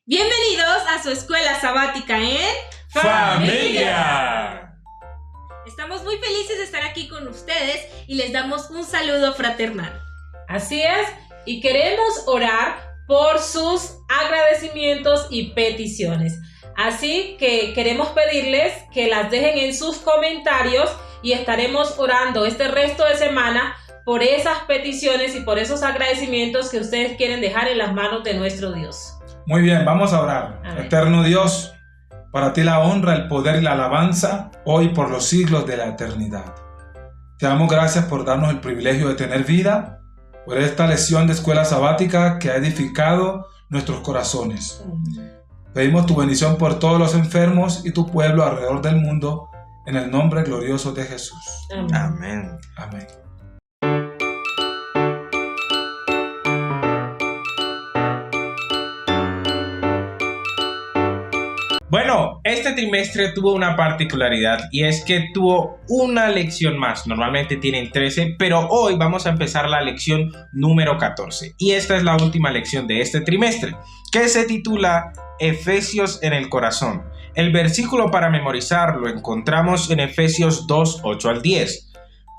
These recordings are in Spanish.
Bienvenidos a su escuela sabática en ¡Familia! Estamos muy felices de estar aquí con ustedes y les damos un saludo fraternal. Así es, y queremos orar por sus agradecimientos y peticiones. Así que queremos pedirles que las dejen en sus comentarios y estaremos orando este resto de semana por esas peticiones y por esos agradecimientos que ustedes quieren dejar en las manos de nuestro Dios. Muy bien, vamos a orar. Amén. Eterno Dios, para ti la honra, el poder y la alabanza, hoy por los siglos de la eternidad. Te damos gracias por darnos el privilegio de tener vida, por esta lección de escuela sabática que ha edificado nuestros corazones. Pedimos tu bendición por todos los enfermos y tu pueblo alrededor del mundo, en el nombre glorioso de Jesús. Amén. Amén. Bueno, este trimestre tuvo una particularidad y es que tuvo una lección más. Normalmente tienen 13, pero hoy vamos a empezar la lección número 14. Y esta es la última lección de este trimestre, que se titula Efesios en el corazón. El versículo para memorizar lo encontramos en Efesios 2, 8 al 10.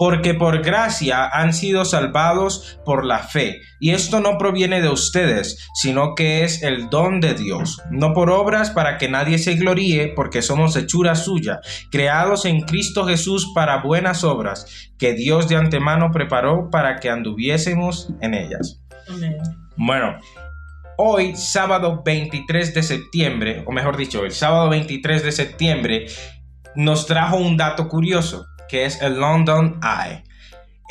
Porque por gracia han sido salvados por la fe, y esto no proviene de ustedes, sino que es el don de Dios, no por obras para que nadie se gloríe, porque somos hechura suya, creados en Cristo Jesús para buenas obras, que Dios de antemano preparó para que anduviésemos en ellas. Amén. Bueno, hoy, sábado 23 de septiembre, o mejor dicho, el sábado 23 de septiembre, nos trajo un dato curioso, que es el London Eye.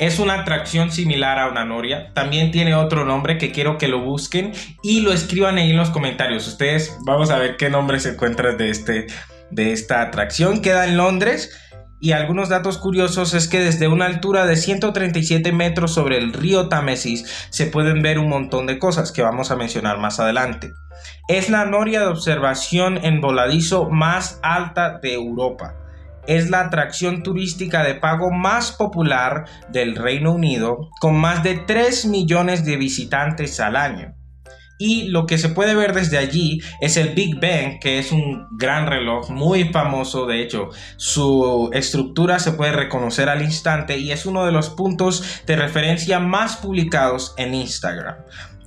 Es una atracción similar a una noria. También tiene otro nombre que quiero que lo busquen y lo escriban ahí en los comentarios. Ustedes vamos a ver qué nombre se encuentra de esta atracción. Queda en Londres. Y algunos datos curiosos es que desde una altura de 137 metros sobre el río Támesis se pueden ver un montón de cosas que vamos a mencionar más adelante. Es la noria de observación en voladizo más alta de Europa. Es la atracción turística de pago más popular del Reino Unido, con más de 3 millones de visitantes al año. Y lo que se puede ver desde allí es el Big Ben, que es un gran reloj muy famoso. De hecho, su estructura se puede reconocer al instante y es uno de los puntos de referencia más publicados en Instagram.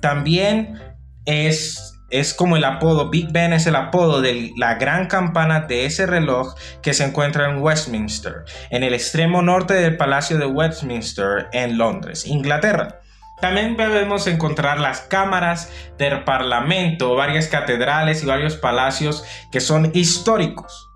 También es como el apodo, Big Ben es el apodo de la gran campana de ese reloj que se encuentra en Westminster, en el extremo norte del Palacio de Westminster en Londres, Inglaterra. También podemos encontrar las cámaras del Parlamento, varias catedrales y varios palacios que son históricos.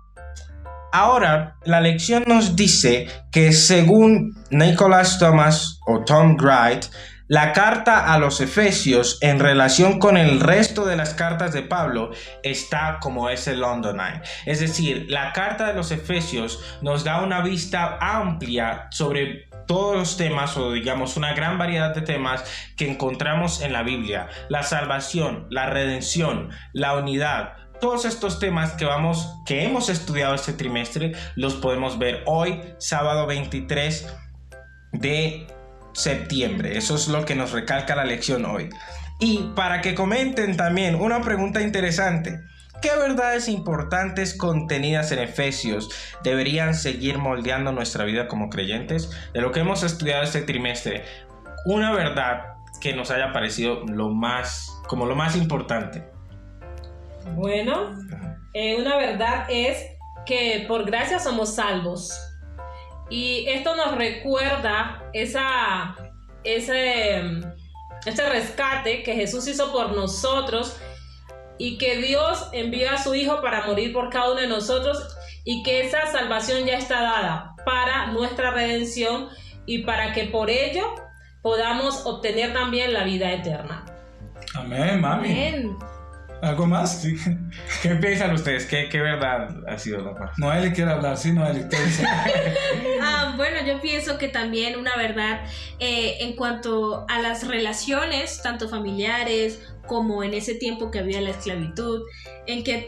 Ahora, la lección nos dice que según Nicholas Thomas o Tom Wright, la carta a los Efesios en relación con el resto de las cartas de Pablo está como ese London Eye. Es decir, la carta de los Efesios nos da una vista amplia sobre todos los temas, o digamos una gran variedad de temas que encontramos en la Biblia. La salvación, la redención, la unidad. Todos estos temas que hemos estudiado este trimestre los podemos ver hoy, sábado 23 de septiembre. Eso es lo que nos recalca la lección hoy. Y para que comenten también una pregunta interesante: ¿qué verdades importantes contenidas en Efesios deberían seguir moldeando nuestra vida como creyentes? De lo que hemos estudiado este trimestre, una verdad que nos haya parecido lo más importante. Bueno, una verdad es que por gracia somos salvos. Y esto nos recuerda ese rescate que Jesús hizo por nosotros y que Dios envió a su Hijo para morir por cada uno de nosotros, y que esa salvación ya está dada para nuestra redención y para que por ello podamos obtener también la vida eterna. Amén, mami. Amén. ¿Algo más? Sí. ¿Qué piensan ustedes? ¿Qué verdad ha sido la más? Noeli quiere hablar, sí, Noeli. Bueno, yo pienso que también una verdad en cuanto a las relaciones, tanto familiares como en ese tiempo que había la esclavitud, en que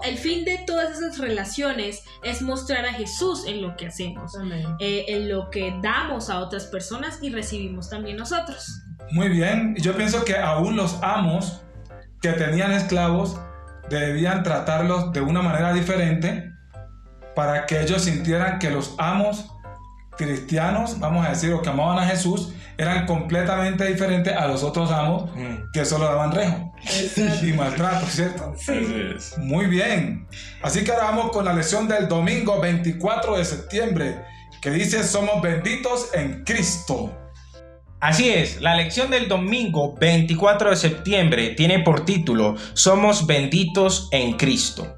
el fin de todas esas relaciones es mostrar a Jesús en lo que hacemos, en lo que damos a otras personas y recibimos también nosotros. Muy bien, yo pienso que aún los amos que tenían esclavos debían tratarlos de una manera diferente para que ellos sintieran que los amos cristianos, vamos a decir, o que amaban a Jesús, eran completamente diferentes a los otros amos que solo daban rejo y maltrato, ¿cierto? Sí. Muy bien. Así que ahora vamos con la lección del domingo 24 de septiembre, que dice: somos benditos en Cristo. Así es, la lección del domingo 24 de septiembre tiene por título: somos benditos en Cristo.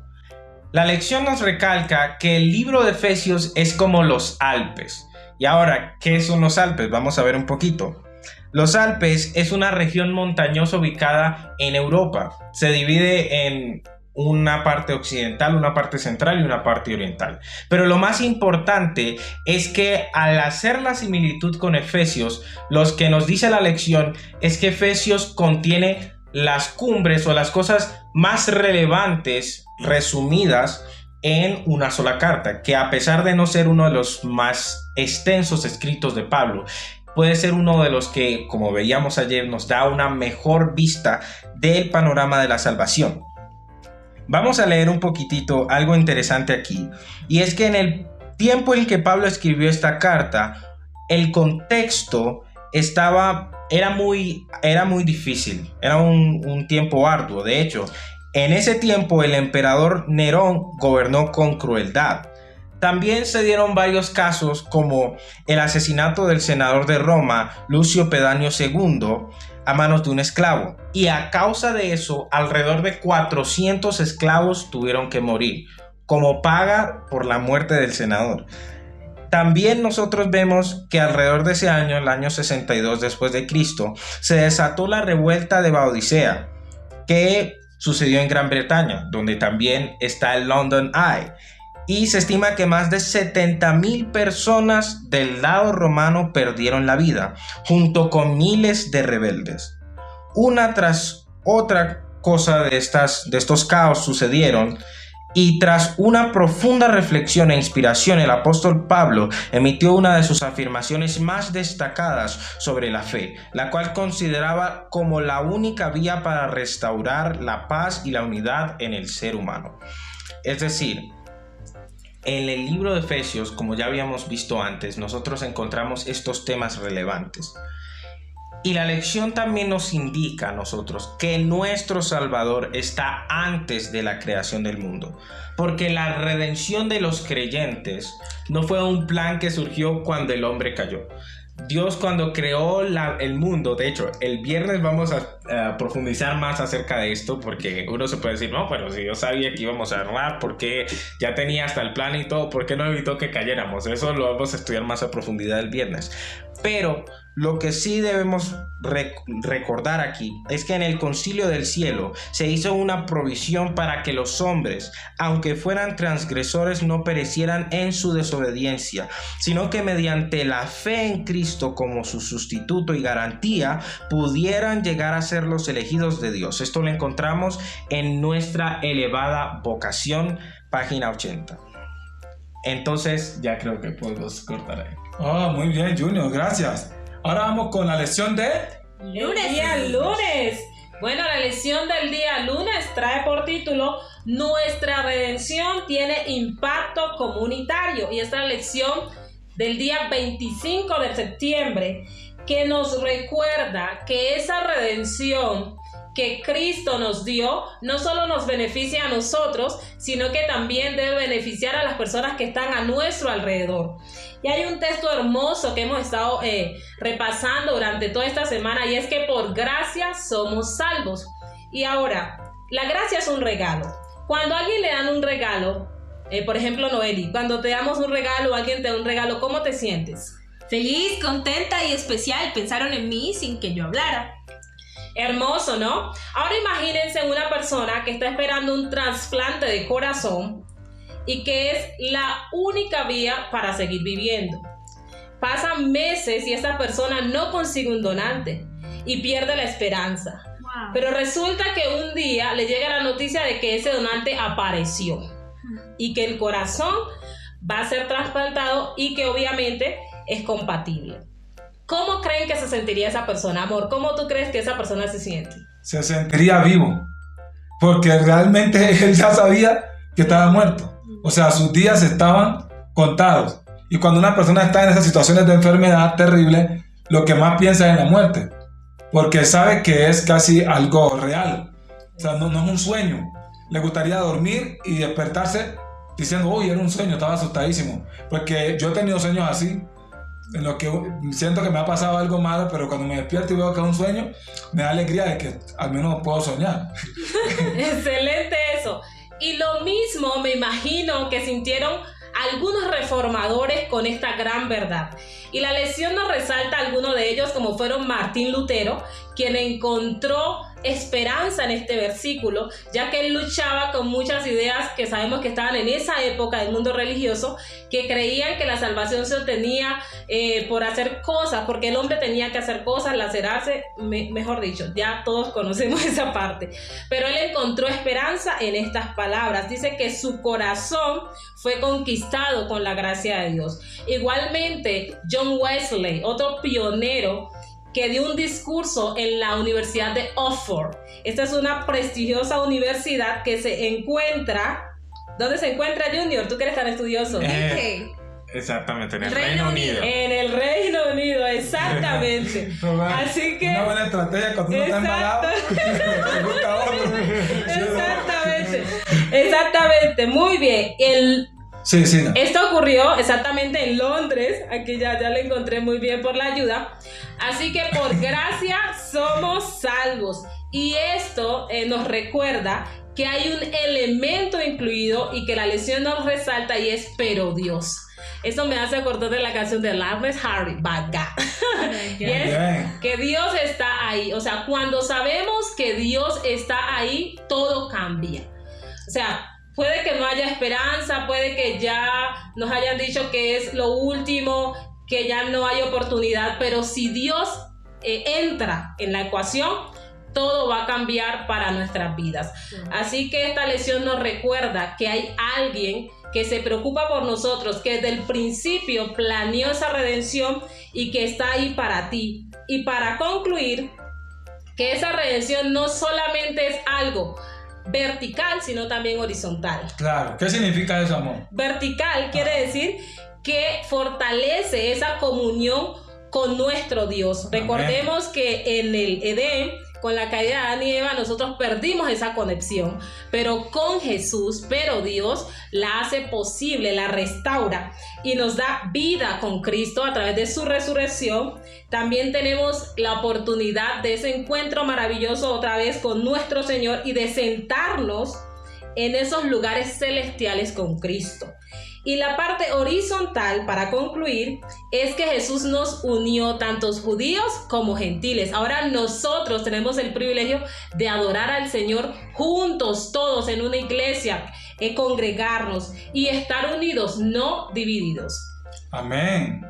La lección nos recalca que el libro de Efesios es como los Alpes. Y ahora, ¿qué son los Alpes? Vamos a ver un poquito. Los Alpes es una región montañosa ubicada en Europa. Se divide en una parte occidental, una parte central y una parte oriental. Pero lo más importante es que al hacer la similitud con Efesios, lo que nos dice la lección es que Efesios contiene las cumbres o las cosas más relevantes resumidas en una sola carta, que a pesar de no ser uno de los más extensos escritos de Pablo, puede ser uno de los que, como veíamos ayer, nos da una mejor vista del panorama de la salvación. Vamos a leer un poquitito algo interesante aquí, y es que en el tiempo en que Pablo escribió esta carta, el contexto era muy difícil, era un tiempo arduo. De hecho, en ese tiempo el emperador Nerón gobernó con crueldad. También se dieron varios casos como el asesinato del senador de Roma, Lucio Pedáneo II, a manos de un esclavo. Y a causa de eso, alrededor de 400 esclavos tuvieron que morir, como paga por la muerte del senador. También nosotros vemos que alrededor de ese año, el año 62 después de Cristo, se desató la revuelta de Baodicea, que sucedió en Gran Bretaña, donde también está el London Eye. Y se estima que más de 70,000 personas del lado romano perdieron la vida, junto con miles de rebeldes. Una tras otra cosa de estos caos sucedieron, y tras una profunda reflexión e inspiración, el apóstol Pablo emitió una de sus afirmaciones más destacadas sobre la fe, la cual consideraba como la única vía para restaurar la paz y la unidad en el ser humano. Es decir, en el libro de Efesios, como ya habíamos visto antes, nosotros encontramos estos temas relevantes. Y la lección también nos indica a nosotros que nuestro Salvador está antes de la creación del mundo, porque la redención de los creyentes no fue un plan que surgió cuando el hombre cayó. Dios, cuando creó el mundo, de hecho, el viernes vamos a profundizar más acerca de esto, porque uno se puede decir: no, pero si yo sabía que íbamos a errar, porque ya tenía hasta el plan y todo, ¿por qué no evitó que cayéramos? Eso lo vamos a estudiar más a profundidad el viernes. Pero lo que sí debemos recordar aquí es que en el Concilio del Cielo se hizo una provisión para que los hombres, aunque fueran transgresores, no perecieran en su desobediencia, sino que mediante la fe en Cristo como su sustituto y garantía pudieran llegar a ser los elegidos de Dios. Esto lo encontramos en nuestra elevada vocación, página 80. Entonces ya creo que podemos cortar ahí. Muy bien, Junior, gracias. Ahora vamos con la lección de lunes. Día lunes. Bueno, la lección del día lunes trae por título: nuestra redención tiene impacto comunitario. Y esta es la lección del día 25 de septiembre, que nos recuerda que esa redención que Cristo nos dio no solo nos beneficia a nosotros, sino que también debe beneficiar a las personas que están a nuestro alrededor. Y hay un texto hermoso que hemos estado repasando durante toda esta semana, y es que por gracia somos salvos. Y ahora, la gracia es un regalo. Cuando a alguien le dan un regalo, por ejemplo, Noeli, cuando te damos un regalo o alguien te da un regalo, ¿cómo te sientes? Feliz, contenta y especial. Pensaron en mí sin que yo hablara. Hermoso, ¿no? Ahora imagínense una persona que está esperando un trasplante de corazón y que es la única vía para seguir viviendo. Pasan meses y esta persona no consigue un donante y pierde la esperanza. Wow. Pero resulta que un día le llega la noticia de que ese donante apareció y que el corazón va a ser trasplantado y que obviamente es compatible. ¿Cómo creen que se sentiría esa persona, amor? ¿Cómo tú crees que esa persona se siente? Se sentiría vivo. porque realmente él ya sabía que estaba muerto. O sea, sus días estaban contados. Y cuando una persona está en esas situaciones de enfermedad terrible, lo que más piensa es en la muerte, porque sabe que es casi algo real. O sea, no es un sueño. Le gustaría dormir y despertarse diciendo, uy, era un sueño, estaba asustadísimo. Porque yo he tenido sueños así, en los que siento que me ha pasado algo malo, pero cuando me despierto y veo que es un sueño, me da alegría de que al menos puedo soñar. Excelente eso. Y lo mismo me imagino que sintieron algunos reformadores con esta gran verdad. Y la lección nos resalta a algunos de ellos, como fueron Martín Lutero, quien encontró esperanza en este versículo, ya que él luchaba con muchas ideas que sabemos que estaban en esa época del mundo religioso, que creían que la salvación se obtenía por hacer cosas, porque el hombre tenía que hacer cosas, lacerarse, mejor dicho, ya todos conocemos esa parte. Pero él encontró esperanza en estas palabras. Dice que su corazón fue conquistado con la gracia de Dios. Igualmente, John Wesley, otro pionero, que dio un discurso en la Universidad de Oxford. Esta es una prestigiosa universidad que se encuentra... ¿Dónde se encuentra, Junior? Tú que eres tan estudioso. Exactamente, en el Reino Unido. En el Reino Unido, exactamente. Así que... Una buena estrategia cuando uno está embalado. Exactamente, muy bien. Sí. Esto ocurrió exactamente en Londres. Aquí ya le encontré muy bien por la ayuda. Así que por gracia somos salvos. Y esto nos recuerda que hay un elemento incluido y que la lección nos resalta, y es pero Dios. Eso me hace acordar de la canción de Lawrence Harry, Bad God. Y es que Dios está ahí. O sea, cuando sabemos que Dios está ahí, todo cambia. O sea, puede que no haya esperanza, puede que ya nos hayan dicho que es lo último, que ya no hay oportunidad, pero si Dios entra en la ecuación, todo va a cambiar para nuestras vidas. Así que esta lección nos recuerda que hay alguien que se preocupa por nosotros, que desde el principio planeó esa redención y que está ahí para ti. Y para concluir, que esa redención no solamente es algo vertical, sino también horizontal. Claro. ¿Qué significa eso, amor? Vertical quiere decir que fortalece esa comunión con nuestro Dios. Amén. Recordemos que en el Edén, con la caída de Adán y Eva, nosotros perdimos esa conexión, pero con Jesús, pero Dios la hace posible, la restaura y nos da vida con Cristo a través de su resurrección. También tenemos la oportunidad de ese encuentro maravilloso otra vez con nuestro Señor y de sentarnos en esos lugares celestiales con Cristo. Y la parte horizontal, para concluir, es que Jesús nos unió tanto judíos como gentiles. Ahora nosotros tenemos el privilegio de adorar al Señor juntos, todos en una iglesia, congregarnos y estar unidos, no divididos. Amén.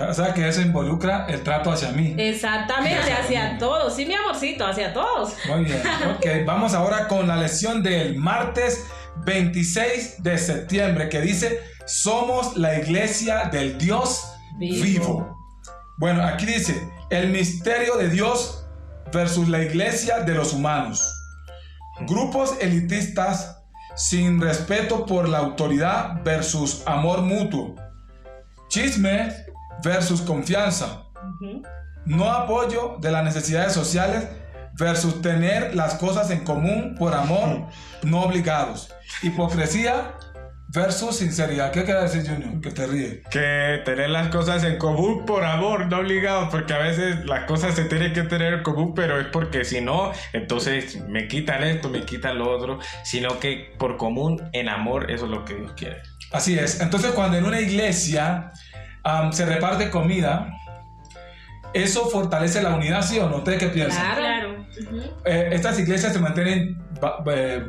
O sea que eso involucra el trato hacia mí. Exactamente, hacia todos. Sí, mi amorcito, hacia todos. Muy bien. Ok, vamos ahora con la lección del martes 26 de septiembre, que dice: somos la iglesia del Dios vivo. Bueno, aquí dice: el misterio de Dios versus la iglesia de los humanos. Grupos elitistas sin respeto por la autoridad versus amor mutuo. Chisme versus confianza. No apoyo de las necesidades sociales versus tener las cosas en común por amor, no obligados. Hipocresía versus sinceridad. ¿Qué quiere decir, Junior? Que te ríe. Que tener las cosas en común por amor, no obligados, porque a veces las cosas se tienen que tener en común, pero es porque si no, entonces me quitan esto, me quitan lo otro, sino que por común, en amor, eso es lo que Dios quiere. Así es. Entonces, cuando en una iglesia se reparte comida, eso fortalece la unidad, ¿sí o no? ¿Ustedes qué piensan? Claro. Estas iglesias se mantienen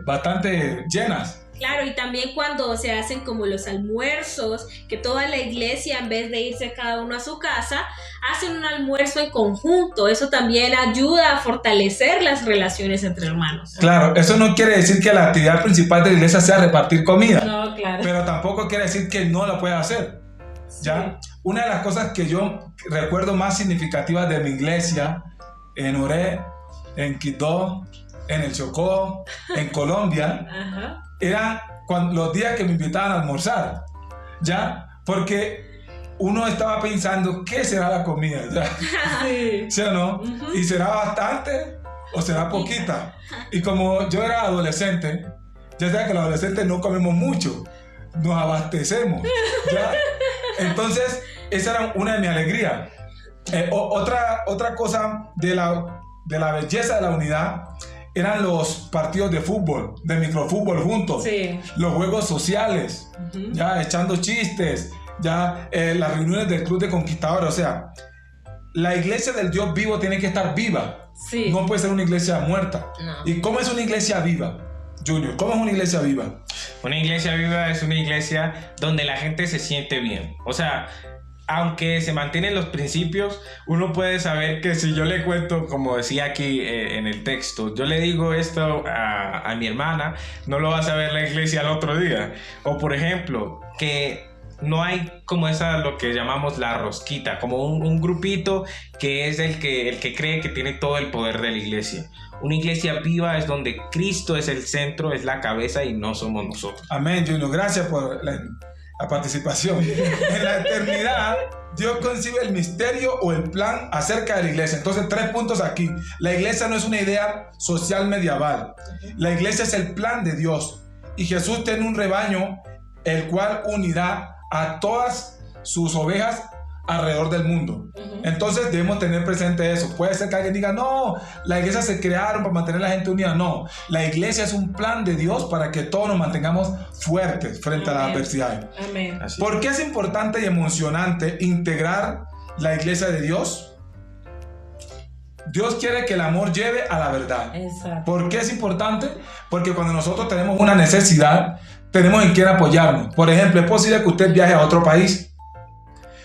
bastante llenas. Claro, y también cuando se hacen como los almuerzos, que toda la iglesia, en vez de irse cada uno a su casa, hacen un almuerzo en conjunto. Eso también ayuda a fortalecer las relaciones entre hermanos. Claro, eso no quiere decir que la actividad principal de la iglesia sea repartir comida. No, claro. Pero tampoco quiere decir que no lo pueda hacer. ¿Ya? Una de las cosas que yo recuerdo más significativas de mi iglesia, en Oré, en Quito, en el Chocó, en Colombia, Ajá. eran los días que me invitaban a almorzar, ¿ya? Porque uno estaba pensando, ¿qué será la comida? ¿Ya? Sí. ¿Sí o no? Ujú. ¿Y será bastante o será poquita? Y como yo era adolescente, ya sabes que los adolescentes no comemos mucho, nos abastecemos, ¿ya? Entonces, esa era una de mis alegrías. Otra cosa de la belleza de la unidad eran los partidos de fútbol, de microfútbol juntos, Sí. los juegos sociales, Ujú. ya echando chistes, ya las reuniones del Club de Conquistadores. O sea, la iglesia del Dios vivo tiene que estar viva, Sí. no puede ser una iglesia muerta. No. ¿Y cómo es una iglesia viva, Junior? ¿Cómo es una iglesia viva? Una iglesia viva es una iglesia donde la gente se siente bien. O sea, aunque se mantienen los principios, uno puede saber que si yo le cuento, como decía aquí en el texto, yo le digo esto a mi hermana, no lo va a saber la iglesia al otro día. O por ejemplo, que no hay como esa, lo que llamamos la rosquita, como un grupito que es el que cree que tiene todo el poder de la iglesia. Una iglesia viva es donde Cristo es el centro, es la cabeza y no somos nosotros. Amén, Junior. Gracias por la participación. En la eternidad, Dios concibe el misterio o el plan acerca de la iglesia. Entonces, 3 puntos aquí. La iglesia no es una idea social medieval. La iglesia es el plan de Dios. Y Jesús tiene un rebaño, el cual unirá a todas sus ovejas alrededor del mundo. Ujú. Entonces debemos tener presente eso. Puede ser que alguien diga, no, la iglesia se crearon para mantener a la gente unida. No, la iglesia es un plan de Dios para que todos nos mantengamos fuertes frente a las Amén. adversidades. Amén. Así. ¿Por qué es importante y emocionante integrar la iglesia de Dios? Dios quiere que el amor lleve a la verdad. Exacto. ¿Por qué es importante? Porque cuando nosotros tenemos una necesidad, tenemos en quién apoyarnos. Por ejemplo, es posible que usted viaje a otro país.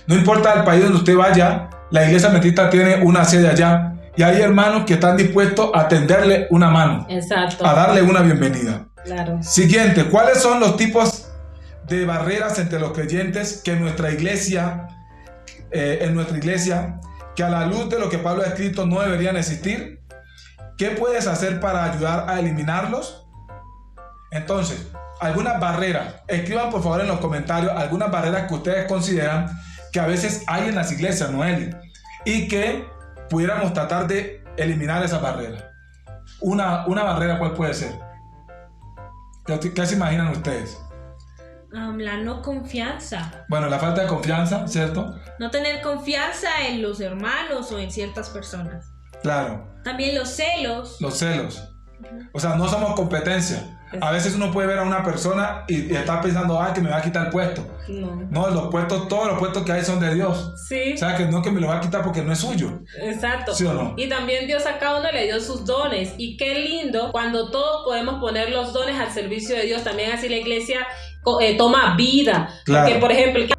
No importa el país donde usted vaya, la iglesia adventista tiene una sede allá. Y hay hermanos que están dispuestos a tenderle una mano, Exacto. a darle una bienvenida. Claro. Siguiente, ¿cuáles son los tipos de barreras entre los creyentes que en nuestra iglesia, que a la luz de lo que Pablo ha escrito no deberían existir? ¿Qué puedes hacer para ayudar a eliminarlos? Entonces, algunas barreras, escriban por favor en los comentarios algunas barreras que ustedes consideran que a veces hay en las iglesias, Noeli, y que pudiéramos tratar de eliminar esas barreras. Una barrera, ¿cuál puede ser? ¿Qué se imaginan ustedes? La no confianza. Bueno, la falta de confianza, ¿cierto? No tener confianza en los hermanos o en ciertas personas. Claro, También los celos. los celos. O sea, no somos competencia. A veces uno puede ver a una persona y está pensando, que me va a quitar el puesto. No. No, todos los puestos que hay son de Dios. Sí. O sea, que no que me lo va a quitar porque no es suyo. Exacto. ¿Sí o no? Y también Dios a cada uno le dio sus dones. Y qué lindo cuando todos podemos poner los dones al servicio de Dios. También así la iglesia toma vida. Claro. Porque, por ejemplo, el que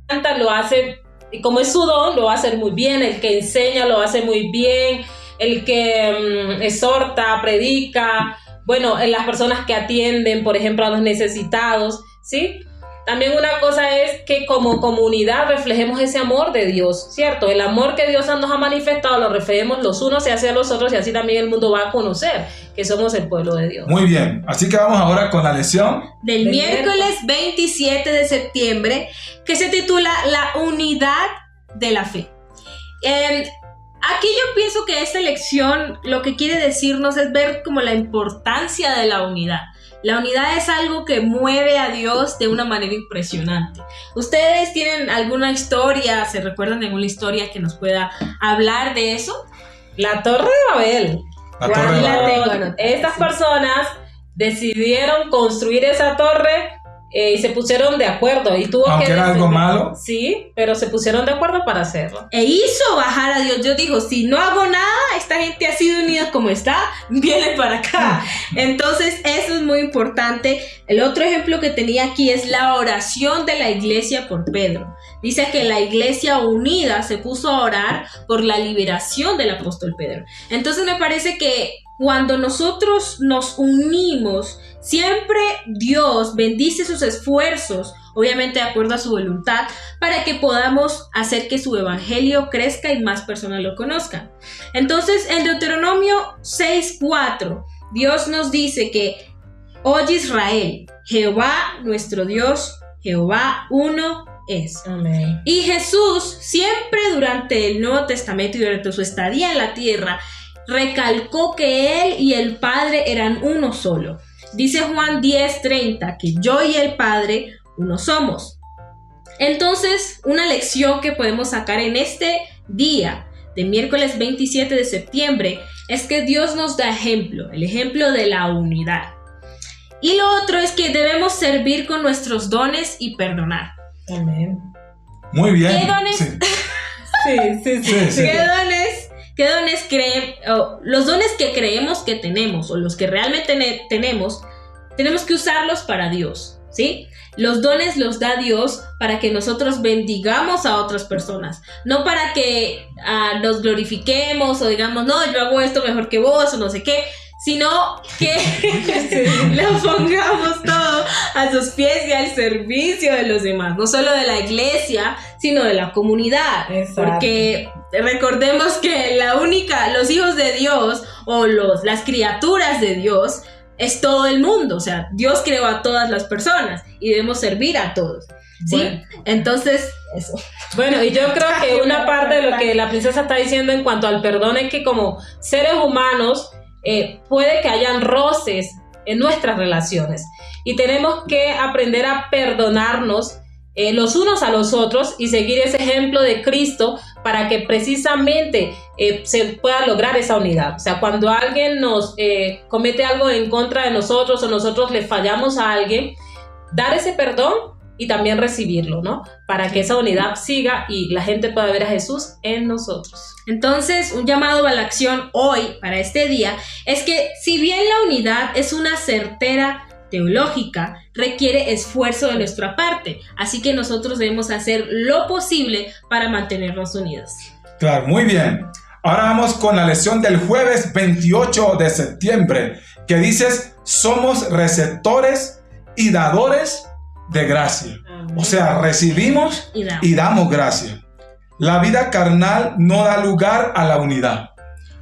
canta lo hace, y como es su don, lo va a hacer muy bien. El que enseña lo hace muy bien. El que exhorta, predica. Bueno, las personas que atienden, por ejemplo, a los necesitados, ¿sí? También una cosa es que como comunidad reflejemos ese amor de Dios, ¿cierto? El amor que Dios nos ha manifestado lo reflejemos los unos hacia los otros y así también el mundo va a conocer que somos el pueblo de Dios. Muy bien, así que vamos ahora con la lección. Del miércoles 27 de septiembre, que se titula La unidad de la fe. Aquí yo pienso que esta lección lo que quiere decirnos es ver como la importancia de la unidad. La unidad es algo que mueve a Dios de una manera impresionante. ¿Ustedes tienen alguna historia, se recuerdan de alguna historia que nos pueda hablar de eso? La Torre de Babel. La Torre de la Babel. tengo anotada, Estas sí. personas decidieron construir esa torre y se pusieron de acuerdo. Y tuvo Aunque que era algo malo. Sí, pero se pusieron de acuerdo para hacerlo. E hizo bajar a Dios. Yo digo, si no hago nada, esta gente ha sido unida como está, viene para acá. Entonces, eso es muy importante. El otro ejemplo que tenía aquí es la oración de la iglesia por Pedro. Dice que la iglesia unida se puso a orar por la liberación del apóstol Pedro. Entonces, me parece que cuando nosotros nos unimos, siempre Dios bendice sus esfuerzos, obviamente de acuerdo a su voluntad, para que podamos hacer que su evangelio crezca y más personas lo conozcan. Entonces, en Deuteronomio 6:4 Dios nos dice que, oye Israel, Jehová nuestro Dios, Jehová uno es. Amén. Y Jesús siempre durante el Nuevo Testamento y durante su estadía en la tierra recalcó que Él y el Padre eran uno solo. Dice Juan 10:30 que yo y el Padre uno somos. Entonces, una lección que podemos sacar en este día de miércoles 27 de septiembre es que Dios nos da ejemplo, el ejemplo de la unidad. Y lo otro es que debemos servir con nuestros dones y perdonar. Amén. Muy bien. ¿Qué dones? Sí. ¿Qué dones los dones que creemos que tenemos o los que realmente tenemos que usarlos para Dios, ¿sí? Los dones los da Dios para que nosotros bendigamos a otras personas, no para que nos glorifiquemos o digamos, no, yo hago esto mejor que vos o no sé qué, sino que lo pongamos todo a sus pies y al servicio de los demás, no solo de la iglesia, sino de la comunidad. Exacto. Porque recordemos que los hijos de Dios o las criaturas de Dios es todo el mundo, o sea, Dios creó a todas las personas y debemos servir a todos, ¿sí? Bueno. Entonces, eso. Bueno, y yo creo que una parte de lo que la princesa está diciendo en cuanto al perdón es que como seres humanos puede que hayan roces en nuestras relaciones y tenemos que aprender a perdonarnos los unos a los otros y seguir ese ejemplo de Cristo para que precisamente se pueda lograr esa unidad. O sea, cuando alguien nos comete algo en contra de nosotros o nosotros le fallamos a alguien, dar ese perdón y también recibirlo, ¿no? Para que esa unidad siga y la gente pueda ver a Jesús en nosotros. Entonces, un llamado a la acción hoy, para este día, es que si bien la unidad es una certera teológica, requiere esfuerzo de nuestra parte, así que nosotros debemos hacer lo posible para mantenernos unidos. Claro, muy bien. Ahora vamos con la lección del jueves 28 de septiembre, que dices, somos receptores y dadores de gracia. O sea, recibimos y damos gracia. La vida carnal no da lugar a la unidad.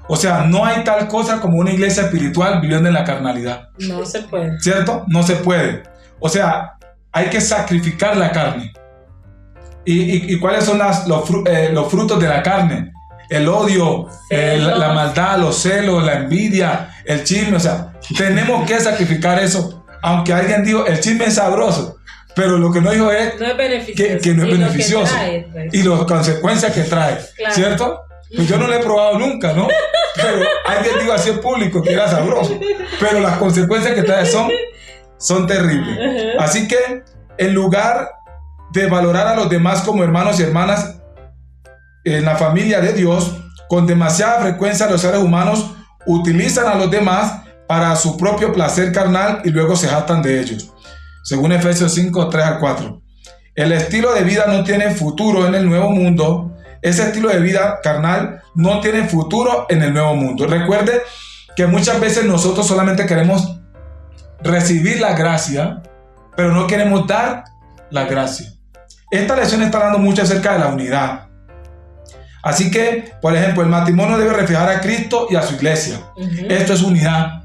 O sea, no hay tal cosa como una iglesia espiritual viviendo en la carnalidad. No se puede. ¿Cierto? No se puede. O sea, hay que sacrificar la carne. ¿Y cuáles son los frutos de la carne? El odio, la maldad, los celos, la envidia, el chisme. O sea, tenemos que sacrificar eso. Aunque alguien dijo, el chisme es sabroso, pero lo que no dijo es que no es beneficioso. Trae, pues. Y las consecuencias que trae. Claro. ¿Cierto? Pues yo no lo he probado nunca, ¿no? Pero alguien dijo así en público que era sabroso. Pero las consecuencias que trae son terribles. Así que en lugar de valorar a los demás como hermanos y hermanas en la familia de Dios, con demasiada frecuencia los seres humanos utilizan a los demás para su propio placer carnal y luego se jactan de ellos. Según Efesios 5, 3-4. El estilo de vida no tiene futuro en el nuevo mundo. Ese estilo de vida carnal no tiene futuro en el nuevo mundo. Recuerde que muchas veces nosotros solamente queremos recibir la gracia, pero no queremos dar la gracia. Esta lección está hablando mucho acerca de la unidad. Así que, por ejemplo, el matrimonio debe reflejar a Cristo y a su iglesia. Esto es unidad.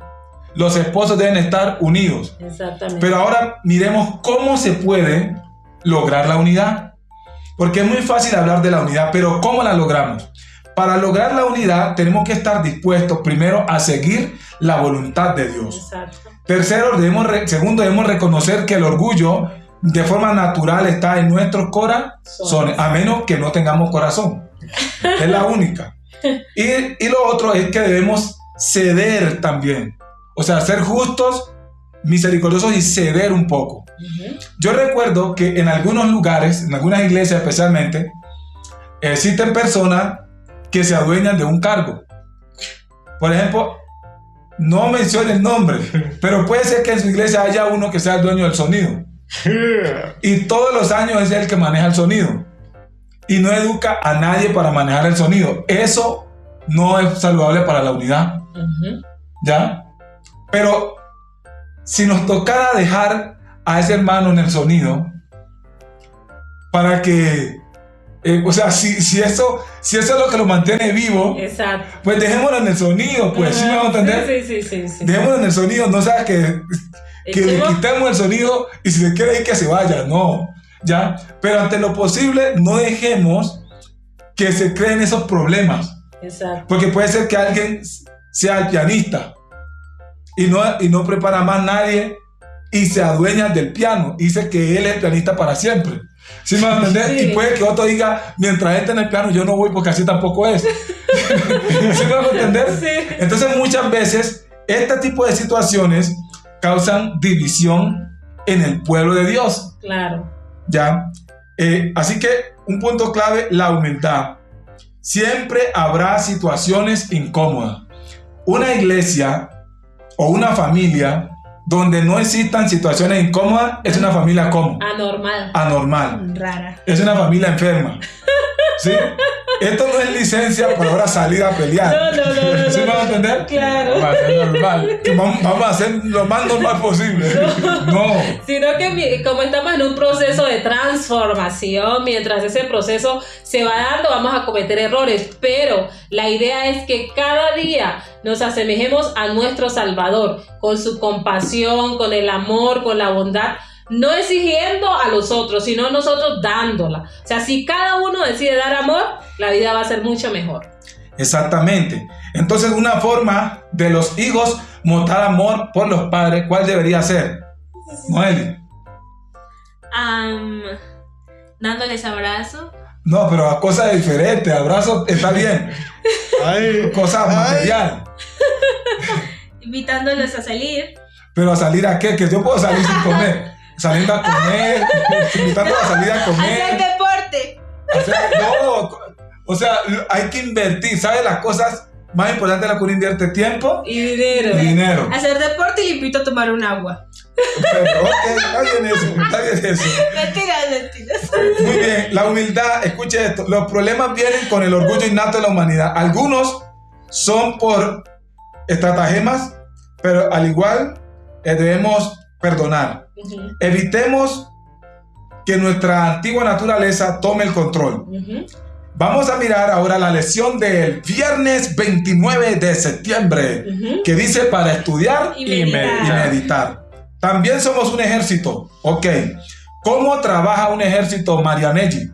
Los esposos deben estar unidos. Exactamente. Pero ahora miremos cómo se puede lograr la unidad. Porque es muy fácil hablar de la unidad, pero ¿cómo la logramos? Para lograr la unidad tenemos que estar dispuestos primero a seguir la voluntad de Dios. Exacto. Segundo, debemos reconocer que el orgullo de forma natural está en nuestros corazones, a menos que no tengamos corazón. Es la única. Y lo otro es que debemos ceder también. O sea, ser justos, misericordiosos y ceder un poco. Yo recuerdo que en algunos lugares, en algunas iglesias especialmente, existen personas que se adueñan de un cargo. Por ejemplo, no mencione el nombre, pero puede ser que en su iglesia haya uno que sea el dueño del sonido. Y todos los años es el que maneja el sonido. Y no educa a nadie para manejar el sonido. Eso no es saludable para la unidad. ¿Ya? Pero si nos tocara dejar a ese hermano en el sonido para que O sea, si eso es lo que lo mantiene vivo, Exacto. pues dejémoslo en el sonido, pues, ¿sí me van a entender? Sí. Dejémoslo en el sonido, no sabes que le quitemos el sonido y si se quiere ir que se vaya, no, ¿ya? Pero ante lo posible, no dejemos que se creen esos problemas. Exacto. Porque puede ser que alguien sea el pianista y no prepara más nadie y se adueña del piano y dice que él es el pianista para siempre. ¿Sí me van a entender? Sí. Y puede que otro diga, mientras esté en el piano yo no voy porque así tampoco es. ¿Sí me van a entender? Sí. Entonces muchas veces este tipo de situaciones causan división en el pueblo de Dios. Claro. ¿Ya? Así que un punto clave, la humildad. Siempre habrá situaciones incómodas. Una iglesia o una familia donde no existan situaciones incómodas es una familia ¿cómo? Anormal. Rara. Es una familia enferma. ¿Sí? Esto no es licencia para ahora salir a pelear. No. ¿Sí me van a entender? Claro. Vamos a hacer normal. Vamos a hacer lo más normal posible. No. Sino que como estamos en un proceso de transformación, mientras ese proceso se va dando, vamos a cometer errores. Pero la idea es que cada día nos asemejemos a nuestro Salvador, con su compasión, con el amor, con la bondad. No exigiendo a los otros, sino nosotros dándola. O sea, si cada uno decide dar amor, la vida va a ser mucho mejor. Exactamente. Entonces, una forma de los hijos mostrar amor por los padres, ¿cuál debería ser? Noeli. Dándoles abrazo. No, pero a cosas diferentes. Abrazo está bien. Cosas material. Invitándolos a salir. Pero a salir a qué? Que yo puedo salir sin comer. Saliendo a comer, invitando a salir a comer. Hacer deporte. No, o sea, hay que invertir. ¿Sabes las cosas más importantes de las que uno invierte? Tiempo y dinero. Hacer deporte y le invito a tomar un agua. Pero, ok, está bien eso. Mentiras. Muy bien, la humildad, escuche esto. Los problemas vienen con el orgullo innato de la humanidad. Algunos son por estratagemas, pero al igual debemos perdonar. Evitemos que nuestra antigua naturaleza tome el control. Vamos a mirar ahora la lección del viernes 29 de septiembre, que dice para estudiar y meditar. También somos un ejército. Ok. ¿Cómo trabaja un ejército, Marianelli?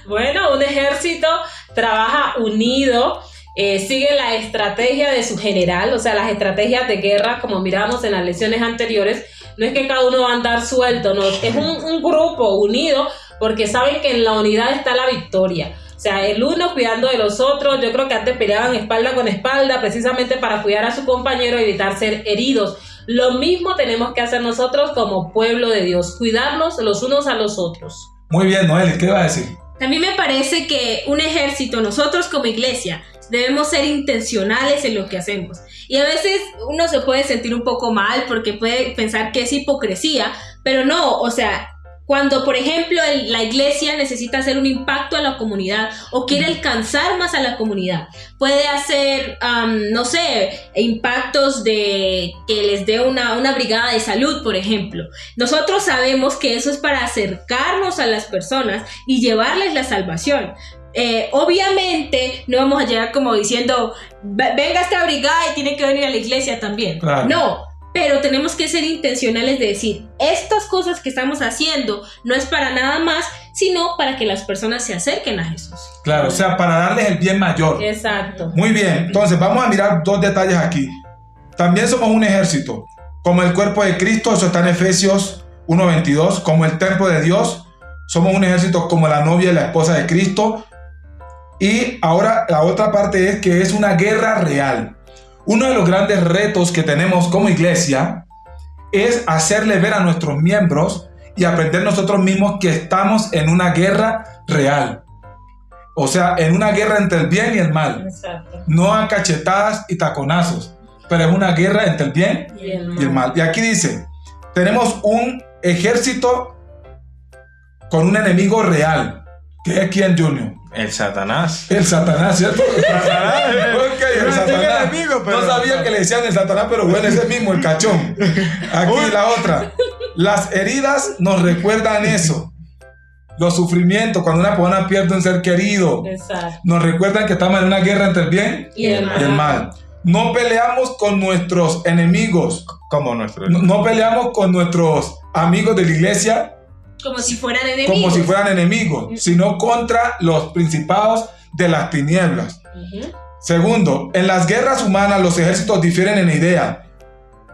Bueno, un ejército trabaja unido. Sigue la estrategia de su general, o sea, las estrategias de guerra, como miramos en las lecciones anteriores. No es que cada uno va a andar suelto, no, es un grupo unido, porque saben que en la unidad está la victoria. O sea, el uno cuidando de los otros. Yo creo que antes peleaban espalda con espalda, precisamente para cuidar a su compañero y evitar ser heridos. Lo mismo tenemos que hacer nosotros como pueblo de Dios, cuidarnos los unos a los otros. Muy bien, Noel, ¿qué va a decir? También me parece que un ejército, nosotros como iglesia, debemos ser intencionales en lo que hacemos. Y a veces uno se puede sentir un poco mal porque puede pensar que es hipocresía, pero no, o sea, cuando por ejemplo la iglesia necesita hacer un impacto a la comunidad o quiere alcanzar más a la comunidad, puede hacer, no sé, impactos de que les dé una brigada de salud, por ejemplo. Nosotros sabemos que eso es para acercarnos a las personas y llevarles la salvación. Obviamente no vamos a llegar como diciendo venga esta brigada y tiene que venir a la iglesia también. Claro. No, pero tenemos que ser intencionales de decir estas cosas que estamos haciendo no es para nada más, sino para que las personas se acerquen a Jesús. Claro, o sea, para darles el bien mayor. Exacto. Muy bien, entonces vamos a mirar dos detalles aquí. También somos un ejército, como el cuerpo de Cristo, eso está en Efesios 1:22, como el templo de Dios, somos un ejército como la novia y la esposa de Cristo. Y ahora la otra parte es que es una guerra real. Uno de los grandes retos que tenemos como iglesia es hacerle ver a nuestros miembros y aprender nosotros mismos que estamos en una guerra real. O sea, en una guerra entre el bien y el mal. Exacto. No a cachetadas y taconazos, pero es una guerra entre el bien y el mal. Y aquí dice, tenemos un ejército con un enemigo real. ¿Qué es quién, Junior? El Satanás. El Satanás, ¿cierto? El Satanás. Okay, el Satanás. Enemigo, pero no sabía que le decían el Satanás, pero bueno, ese mismo, el cachón. Aquí la otra. Las heridas nos recuerdan eso. los sufrimientos, cuando una persona pierde un ser querido. Exacto. Nos recuerdan que estamos en una guerra entre el bien Y el y el mal. No peleamos con nuestros enemigos. Como nuestro. No peleamos con nuestros amigos de la iglesia Como si fueran enemigos. como si fueran enemigos, sino contra los principados de las tinieblas. Ujú. Segundo, en las guerras humanas los ejércitos difieren en idea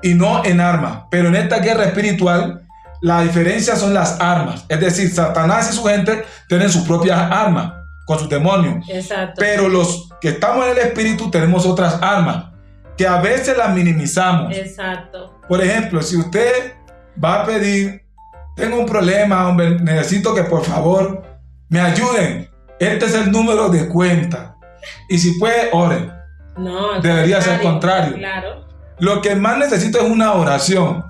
y no en arma, pero en esta guerra espiritual la diferencia son las armas. Es decir, Satanás y su gente tienen sus propias armas con sus demonios, Exacto. pero los que estamos en el espíritu tenemos otras armas que a veces las minimizamos. Exacto. Por ejemplo, si usted va a pedir, tengo un problema, hombre, necesito que por favor me ayuden. Este es el número de cuenta. Y si puede, ore. No, al Debería ser contrario. Claro. Lo que más necesito es una oración.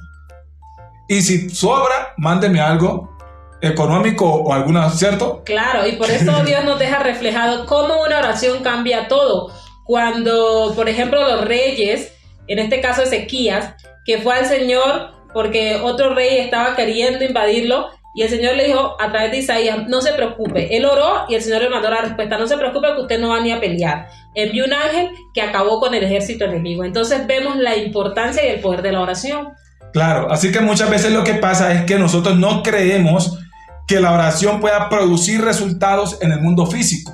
Y si sobra, mándeme algo económico o alguna, ¿cierto? Claro, y por eso Dios nos deja reflejado cómo una oración cambia todo. Cuando, por ejemplo, los reyes, en este caso Ezequías, que fue al Señor porque otro rey estaba queriendo invadirlo, y el Señor le dijo a través de Isaías, no se preocupe. Él oró y el Señor le mandó la respuesta, no se preocupe que usted no va ni a pelear. Envió un ángel que acabó con el ejército enemigo. Entonces vemos la importancia y el poder de la oración. Claro, así que muchas veces lo que pasa es que nosotros no creemos que la oración pueda producir resultados en el mundo físico.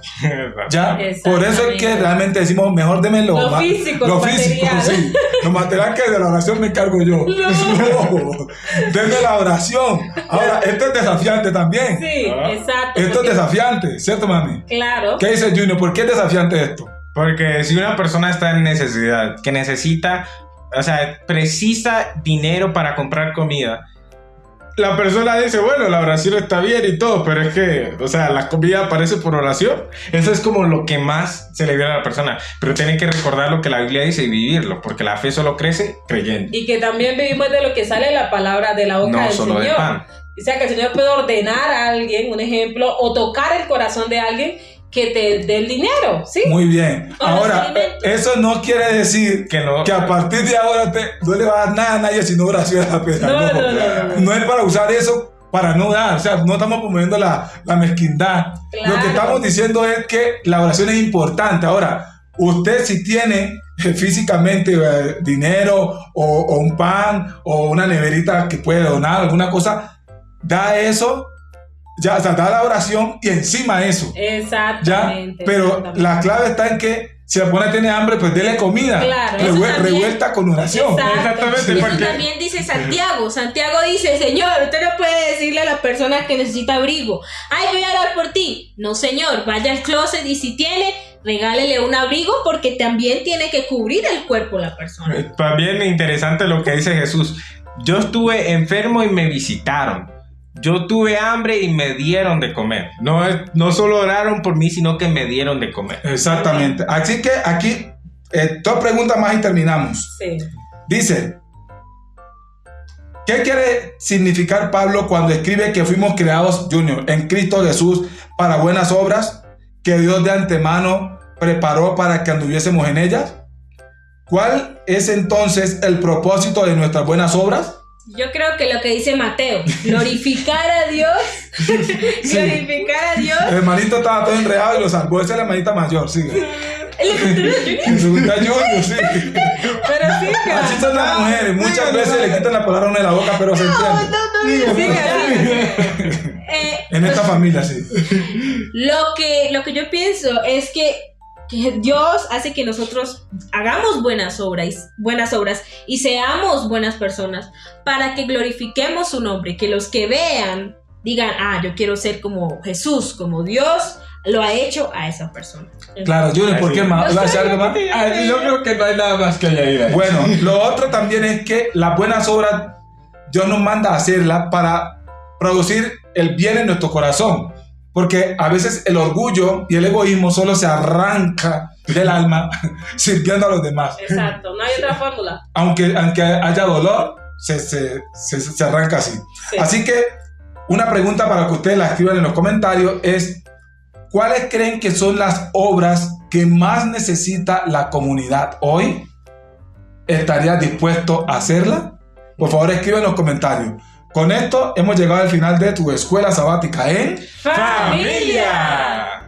¿Ya? Por eso es que realmente decimos, mejor deme lo físico, lo físico, sí. Lo material que de la oración me encargo yo. No. Deme la oración. Ahora, esto es desafiante también. Sí, exacto. Esto es desafiante, ¿cierto, mami? Claro. ¿Qué dice Junior? ¿Por qué es desafiante esto? Porque si una persona está en necesidad, que necesita, o sea, precisa dinero para comprar comida, la persona dice, bueno, la oración está bien y todo, pero es que, o sea, la comida aparece por oración. Eso es como lo que más se le viene a la persona. Pero tienen que recordar lo que la Biblia dice y vivirlo, porque la fe solo crece creyendo. Y que también vivimos de lo que sale la palabra de la boca No del solo Señor. de pan. O sea, que el Señor puede ordenar a alguien, un ejemplo, o tocar el corazón de alguien que te dé el dinero, ¿sí? Muy bien. O los Ahora, alimentos. eso no quiere decir Que no. que a partir de ahora no le va a dar nada a nadie sino oración a la pena. No. No es para usar eso para no dar, o sea, no estamos promoviendo la mezquindad. Claro. Lo que estamos diciendo es que la oración es importante. Ahora, usted si tiene físicamente dinero o un pan o una neverita que puede donar, alguna cosa, da eso, ya, o sea, da la oración y encima eso. ¿Ya? Exactamente. Pero exactamente. la clave está en que si la persona tiene hambre, pues dele comida. Claro, eso también. Revuelta con oración. Exacto. Exactamente, Eso porque también dice Santiago. Santiago dice, Señor, usted no puede decirle a la persona que necesita abrigo, ay, voy a orar por ti. No, Señor, vaya al closet y si tiene, regálele un abrigo porque también tiene que cubrir el cuerpo la persona. también interesante lo que dice Jesús. Yo estuve enfermo y me visitaron. Yo tuve hambre y me dieron de comer. No solo oraron por mí, sino que me dieron de comer. Exactamente. Así que aquí, dos preguntas más y terminamos. Sí. Dice, ¿qué quiere significar Pablo cuando escribe que fuimos creados, Junior, en Cristo Jesús para buenas obras que Dios de antemano preparó para que anduviésemos en ellas? ¿Cuál es entonces el propósito de nuestras buenas obras? Yo creo que lo que dice Mateo, glorificar a Dios, glorificar a Dios. El hermanito estaba todo enredado y lo salvó. Esa es la hermanita mayor, sigue. El Segunda Junior, sí. Pero sí, Así son las mujeres. Muchas veces le quitan la palabra a uno de la boca, pero se entiende. En esta familia, sí. Lo que yo pienso es que Dios hace que nosotros hagamos buenas obras y seamos buenas personas para que glorifiquemos su nombre, que los que vean digan, yo quiero ser como Jesús, como Dios lo ha hecho a esa persona. Claro, Junior, ¿por qué más? ¿Va a decir algo más? Yo creo que no hay nada más que añadir ahí. Bueno, lo otro también es que las buenas obras Dios nos manda a hacerlas para producir el bien en nuestro corazón. Porque a veces el orgullo y el egoísmo solo se arranca del alma sirviendo a los demás. Exacto, no hay otra fórmula. Aunque haya dolor, se arranca así. Sí. Así que una pregunta para que ustedes la escriban en los comentarios es: ¿cuáles creen que son las obras que más necesita la comunidad hoy? ¿Estarías dispuesto a hacerla? Por favor, escriban en los comentarios. Con esto hemos llegado al final de tu escuela sabática en ¡Familia!